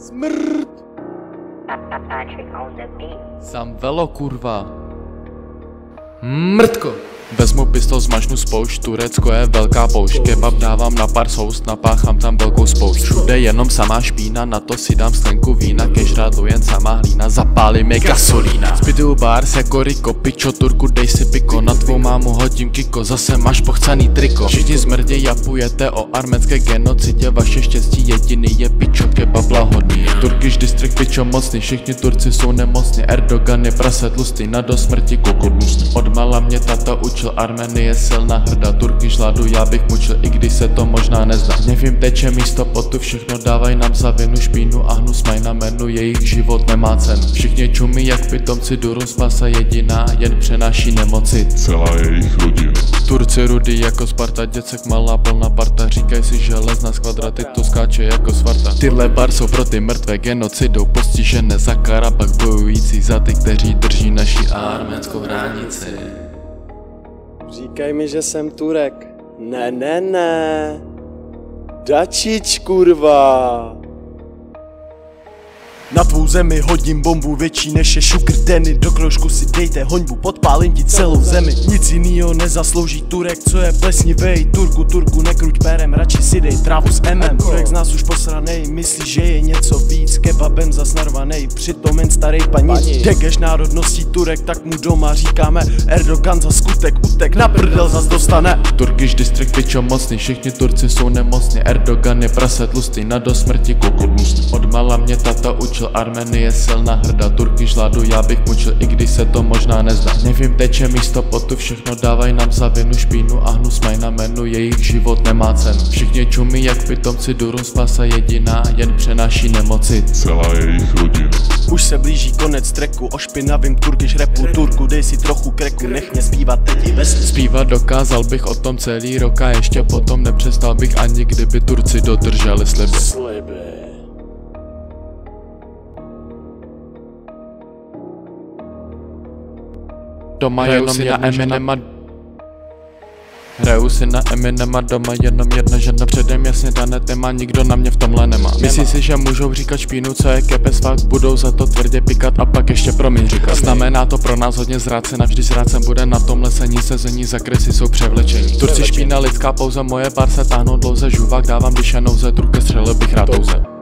Smrt. Sam velo, kurva. Mrtko. Vezmu pistol, zmažnu spoušť, Turecko je velká poušť. Kebab dávám na pár soust, napáchám tam velkou spoušť. Všude jenom samá špína, na to si dám sklenku vína. Ke žrádlu jen samá hlína, zapálím je gasolína. Zbytuju bars jako Riko, pičo, Turku dej si piko. Na tvou mámu hodím kiko, zase máš pochcaný triko. Všichni zmrdě japujete o arménské genocidě. Vaše štěstí jediný je pičo, kebab lahodný. Turkish district pičo mocný, všichni Turci jsou nemocní. Erdogan je prase tlustý, na do smrti kokodlusný. Odmala mě tata učil, Arménie silná hrdá, Turky žládu já bych mučil, i když se to možná nezdá. Nevím, teče místo potu, všechno dávaj nám za vinu, špínu a hnus mají na menu, jejich život nemá cenu. Všichni čumí jak pitomci, Durum spasa jediná, jen přenáší nemoci celá jejich rodina. Turci rudý jako Sparta, děcek malá plná parta, říkaj si železná z kvadraty, to skáče jako Svarta. Tyhle bar jsou pro ty mrtvé genocidou postižené, za Karabach bojující, za ty, kteří drží naši arménskou hranici. Říkaj mi, že jsem Turek. Ne. Dačič, kurva. Na tvou zemi hodím bombu větší než je Sugar Danny. Do kroužku si dejte hoňbu, podpálím ti celou zemi. Nic jinýho nezaslouží Turek, co je plesnivej. Turku nekruť perem, radši si dej trávu s MM. Turek z nás už posranej, myslí, že je něco víc. Kebabem zas narvanej, přitom jen starý paní. Dekeš národností Turek, tak mu doma říkáme Erdogan za skutek, utek, na prdel zas dostane. Turkish district pičo mocný, všichni Turci jsou nemocní. Erdogan je prase tlustý, na do smrti kokodlusný. Odmala mě tata učil, Arménie je silná hrdá, Turky žládu já bych mučil, i když se to možná nezdá. Nevím, teče místo potu, všechno dávaj nám za vinu, špínu a hnus mají na menu, jejich život nemá cenu. Všichni čumí jak pitomci, Durum spasa jediná, jen přenáší nemoci celá jejich rodina. Už se blíží konec tracku, o špinavým Turkish rapu. Turku dej si trochu kreku, nech mě zpívat teď i bez. Zpívat dokázal bych o tom celý rok a ještě potom nepřestal bych ani kdyby Turci dodrželi sliby. Doma jenom si na Eminema. Hraju si na Eminema, doma jenom jedna žena, předem jasně dané téma, nikdo na mě v tomhle nemá. Myslí si, že můžou říkat špínu, co je kepes, fakt budou za to tvrdě pikat a pak ještě promiň říkat. Znamená to pro nás hodně zrácena, vždy zrácen bude na tom lesení, sezení za kresy jsou převlečení. Turci špína lidská pouze, moje bar se táhnou dlouze, žuvák dávám, když je nouze, Turke střelil bych rád touze.